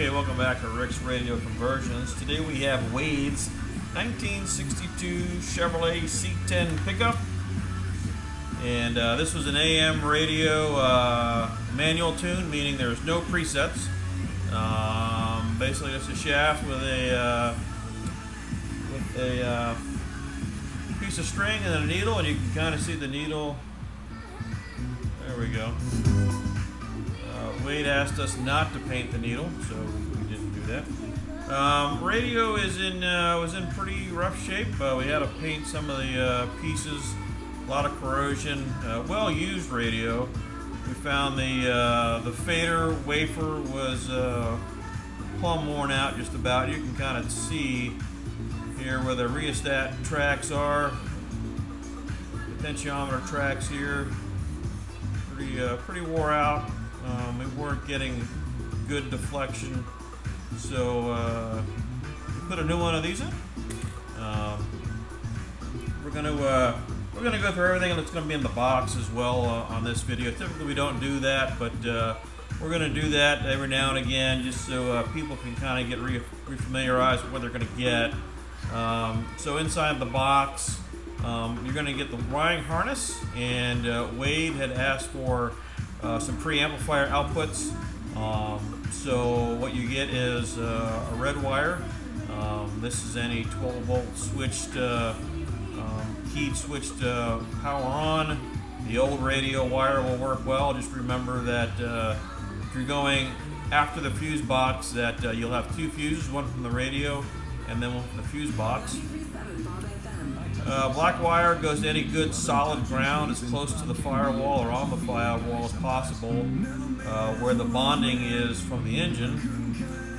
Okay, welcome back to Rick's Radio Conversions. Today we have Wade's 1962 Chevrolet C10 pickup. And this was an AM radio manual tune, meaning there's no presets. Basically just a shaft with a piece of string and then a needle, and you can kind of see the needle. There we go. Wade asked us not to paint the needle, so we didn't do that. Radio was in pretty rough shape. We had to paint some of the pieces. A lot of corrosion. Well used radio. We found the fader wafer was plumb worn out just about. You can kind of see here where the rheostat tracks are. Potentiometer tracks here. Pretty wore out. We weren't getting good deflection, so we put a new one of these in. We're gonna go through everything that's gonna be in the box as well on this video. Typically we don't do that, but we're gonna do that every now and again, just so people can kind of get refamiliarized with what they're gonna get. So inside the box, you're gonna get the wiring harness, and Wade had asked for some preamplifier outputs. So what you get is a red wire. This is any 12-volt switched, keyed switched power on. The old radio wire will work well. Just remember that if you're going after the fuse box, that you'll have two fuses, one from the radio and then one from the fuse box. Black wire goes to any good solid ground as close to the firewall or on the firewall as possible, where the bonding is from the engine.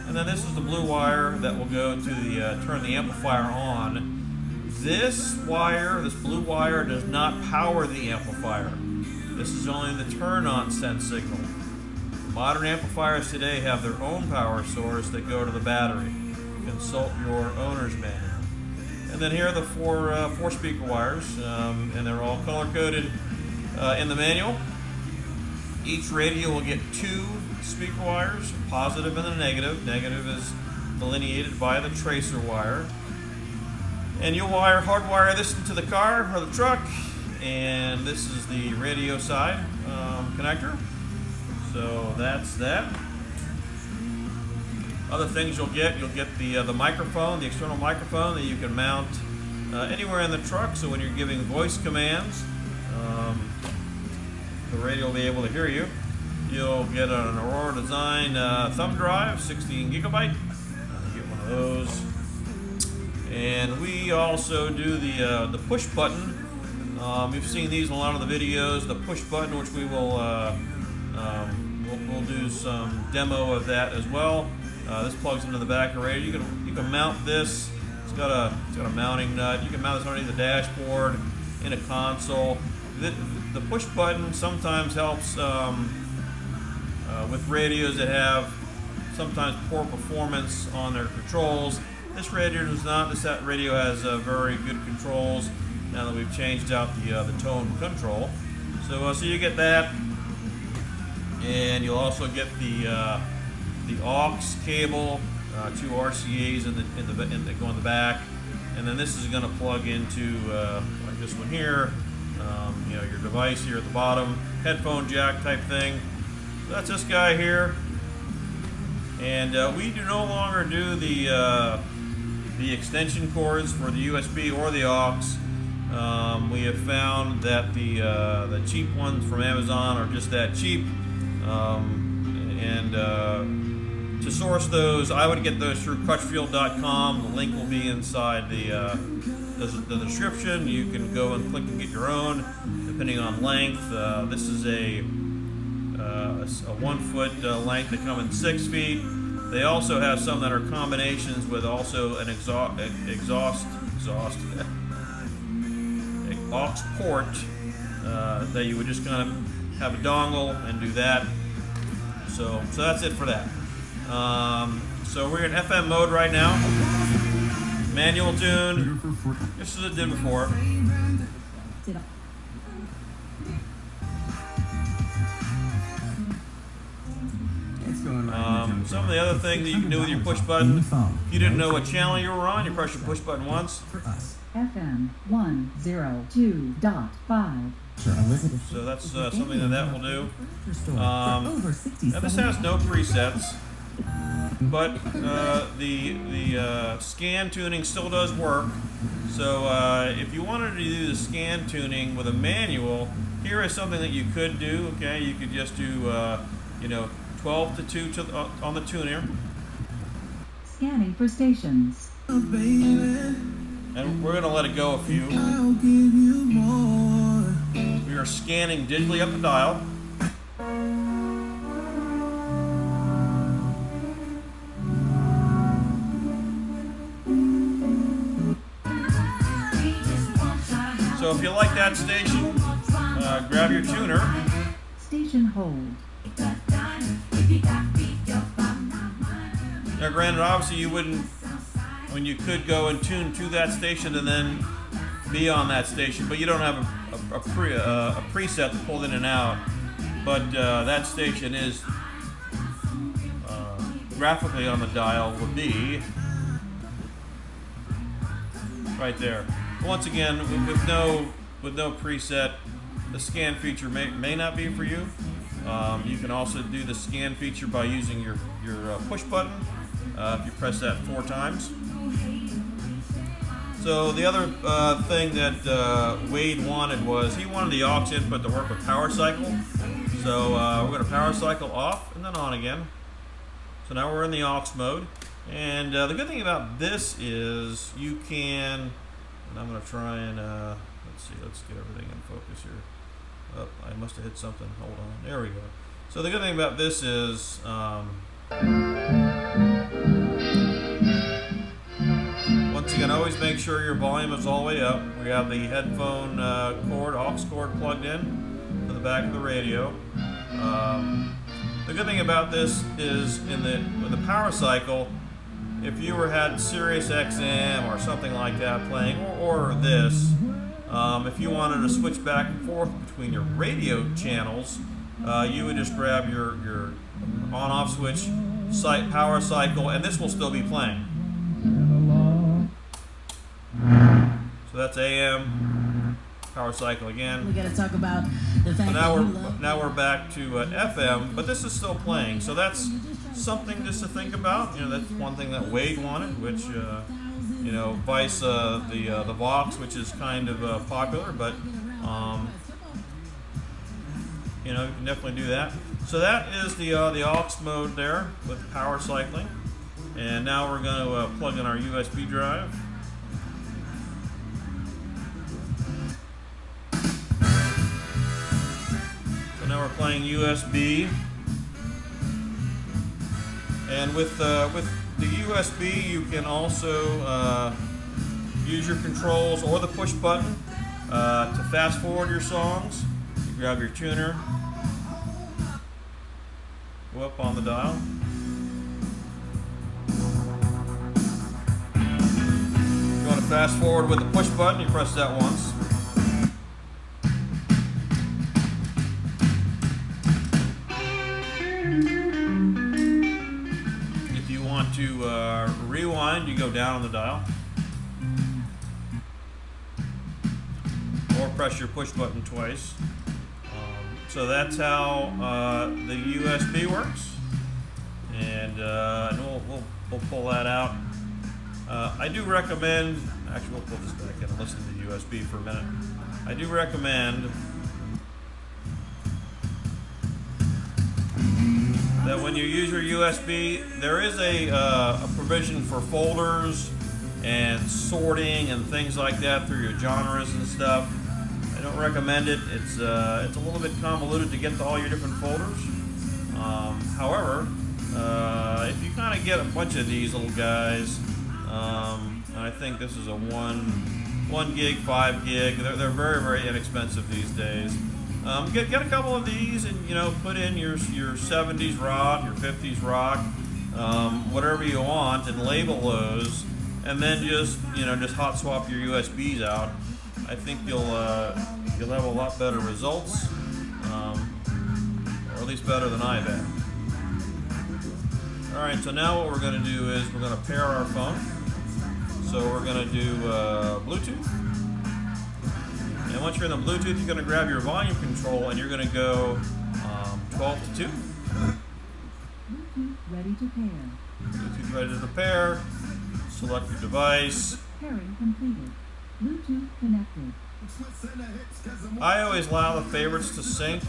And then this is the blue wire that will go to the turn the amplifier on. This wire, this blue wire, does not power the amplifier. This is only the turn-on sense signal. Modern amplifiers today have their own power source that go to the battery. Consult your owner's manual. And then here are the four speaker wires, and they're all color-coded in the manual. Each radio will get two speaker wires, positive and a negative. Negative is delineated by the tracer wire. And you'll hardwire this into the car or the truck, and this is the radio side connector. So that's that. Other things you'll get the microphone, the external microphone that you can mount anywhere in the truck. So when you're giving voice commands, the radio will be able to hear you. You'll get an Aurora Design thumb drive, 16 gigabyte. Get one of those. And we also do the push button. You've seen these in a lot of the videos. The push button, which we will we'll do some demo of that as well. This plugs into the back of the radio. You can mount this. It's got a mounting nut. You can mount this underneath the dashboard, in a console. The push button sometimes helps with radios that have sometimes poor performance on their controls. This radio does not. This radio has very good controls now that we've changed out the tone control. So you get that, and you'll also get the aux cable, two RCA's that go in the back, and then this is going to plug into like this one here. Your device here at the bottom, headphone jack type thing. So that's this guy here, and we do no longer do the extension cords for the USB or the aux. We have found that the cheap ones from Amazon are just that cheap, and to source those, I would get those through crutchfield.com. The link will be inside the description. You can go and click and get your own, depending on length. This is a 1 foot length. They come in 6 feet. They also have some that are combinations with also an aux port that you would just kind of have a dongle and do that. So that's it for that. So we're in FM mode right now. Manual tune, just as it did before. Some of the other thing that you can do with your push button, if you didn't know what channel you were on, you press your push button once. FM 102.5. So that's something that will do. Now this has no presets, but the scan tuning still does work. So if you wanted to do the scan tuning with a manual, here is something that you could do. Okay, you could just do 12 to 2 on the tuner. Scanning for stations. And we're going to let it go a few. We are scanning digitally up the dial. So if you like that station, grab your tuner. Station hold. Now granted, obviously you wouldn't, you could go and tune to that station and then be on that station, but you don't have a preset to pull in and out. But that station is graphically on the dial would be right there. Once again, with no preset, the scan feature may not be for you. You can also do the scan feature by using your push button. If you press that 4 times. So the other thing that Wade wanted was he wanted the aux input to work with power cycle. So we're going to power cycle off and then on again. So now we're in the aux mode. And the good thing about this is you can, and I'm going to try and, let's get everything in focus here. Oh, I must have hit something. Hold on. There we go. So the good thing about this is, once again, always make sure your volume is all the way up. We have the headphone aux cord plugged in to the back of the radio. The good thing about this is with the power cycle, if you had SiriusXM or something like that playing, or this, if you wanted to switch back and forth between your radio channels, you would just grab your on-off switch, power cycle, and this will still be playing. So that's AM, power cycle again. We got to talk about the fact that now we're back to FM, but this is still playing. So that's something just to think about. That's one thing that Wade wanted, which vice the Vox, which is kind of popular, but you can definitely do that. So that is the aux mode there with power cycling, and now we're going to plug in our USB drive. So now we're playing USB, and with the USB you can also use your controls or the push button to fast forward your songs. You grab your tuner, go up on the dial. If you want to fast forward with the push button, you press that once. If you want to rewind, you go down on the dial. Or press your push button twice. So that's how the USB works, and we'll pull that out. I do recommend, actually we'll pull this back in and listen to the USB for a minute. I do recommend that when you use your USB, there is a provision for folders and sorting and things like that through your genres and stuff. I don't recommend it. It's a little bit convoluted to get to all your different folders. However, if you kind of get a bunch of these little guys, and I think this is a 1 gig, 5 gig. They're very, very inexpensive these days. Get a couple of these and put in your 70s rock, your 50s rock, whatever you want, and label those, and then just hot swap your USBs out. I think you'll have a lot better results, or at least better than I've had. Alright, so now what we're going to do is we're going to pair our phone. So we're going to do Bluetooth. And once you're in the Bluetooth, you're going to grab your volume control and you're going to go 12 to 2. Bluetooth ready to pair. Bluetooth ready to pair. Select your device. Pairing completed. Bluetooth connected. I always allow the favorites to sync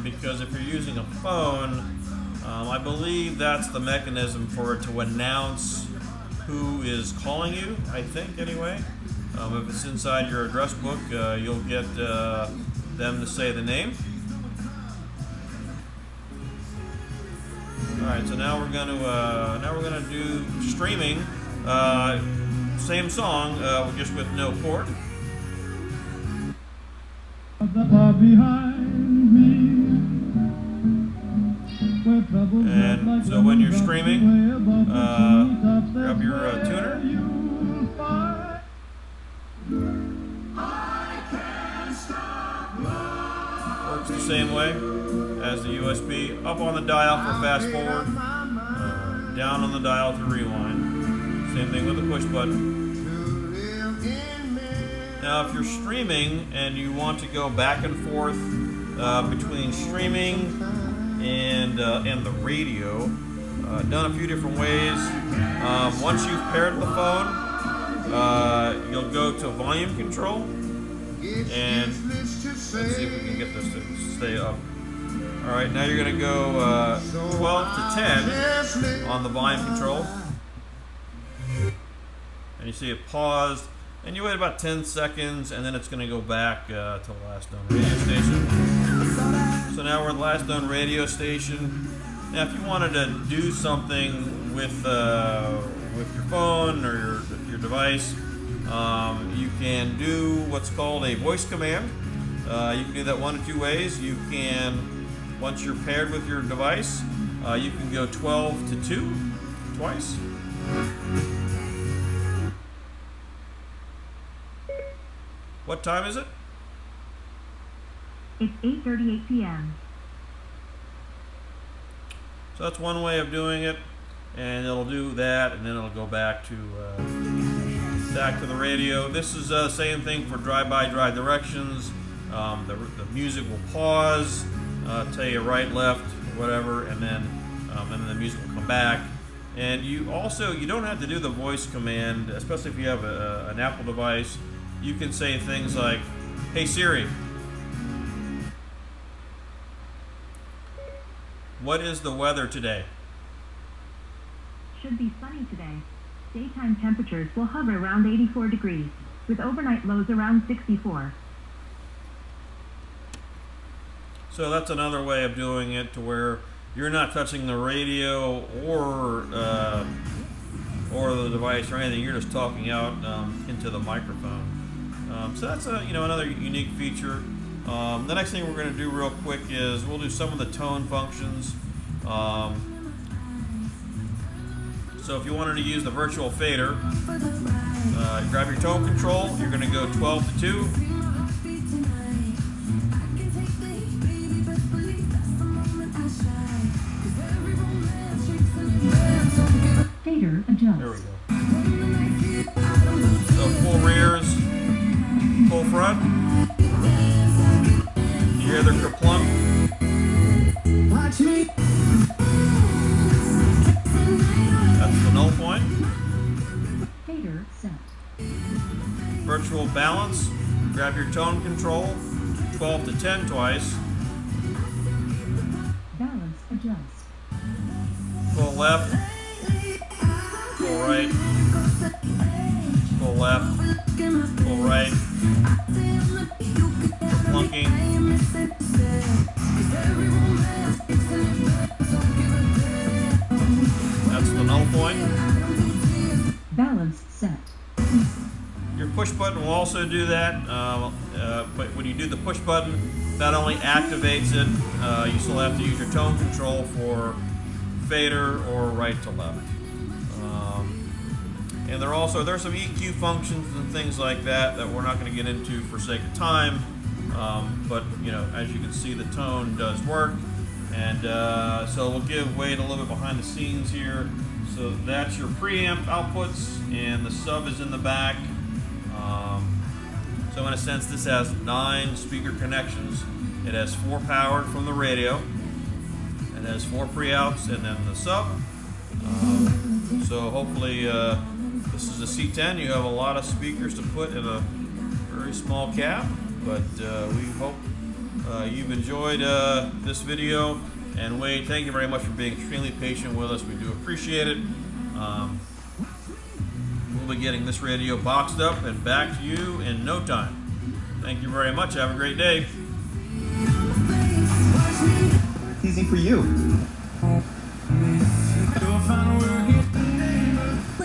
because if you're using a phone, I believe that's the mechanism for it to announce who is calling you, I think anyway. If it's inside your address book, you'll get them to say the name. Alright, so now we're gonna do streaming. Same song, just with no port. And so when you're streaming, grab your tuner. Works the same way as the USB. Up on the dial for fast forward, down on the dial to rewind. Same thing with the push button. Now if you're streaming and you want to go back and forth between streaming and the radio, done a few different ways. Once you've paired the phone, you'll go to volume control, and let's see if we can get this to stay up. Alright, now you're going to go 12 to 10 on the volume control, and you see it paused, and you wait about 10 seconds, and then it's going to go back to the last known radio station. So now we're at the last known radio station. Now if you wanted to do something with your phone or your device, you can do what's called a voice command. You can do that one of two ways. You can, once you're paired with your device, you can go 12 to 2 twice. What time is it? It's 8:38 p.m. So that's one way of doing it, and it'll do that, and then it'll go back to the radio. This is the same thing for drive-by-drive directions. The music will pause, tell you right, left, whatever, and then the music will come back. And you don't have to do the voice command, especially if you have an Apple device. You can say things like, "Hey Siri, what is the weather today?" Should be sunny today. Daytime temperatures will hover around 84 degrees, with overnight lows around 64. So that's another way of doing it, to where you're not touching the radio or the device or anything. You're just talking out into the microphone. So that's another unique feature. The next thing we're going to do real quick is we'll do some of the tone functions. So if you wanted to use the virtual fader, grab your tone control. You're going to go 12 to 2. Fader adjust. There we go. So full rears, full front. You hear the kerplunk? That's the null point. Fader set. Virtual balance. Grab your tone control. 12 to 10 twice. Balance adjust. Full left. Full right. Full left. Full right. Kerplunking. That's the null point. Balance set. Your push button will also do that, but when you do the push button, that only activates it. You still have to use your tone control for fader or right to left. And there's some EQ functions and things like that we're not going to get into for sake of time. But as you can see, the tone does work. And so we'll give Wade a little bit behind the scenes here. So that's your preamp outputs, and the sub is in the back. So in a sense, this has 9 speaker connections. It has 4 powered from the radio. It has 4 pre-outs, and then the sub. So hopefully, this is a C10. You have a lot of speakers to put in a very small cab, but we hope you've enjoyed this video. And Wade, thank you very much for being extremely patient with us. We do appreciate it. We'll be getting this radio boxed up and back to you in no time. Thank you very much. Have a great day. Easy for you.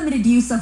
limited use of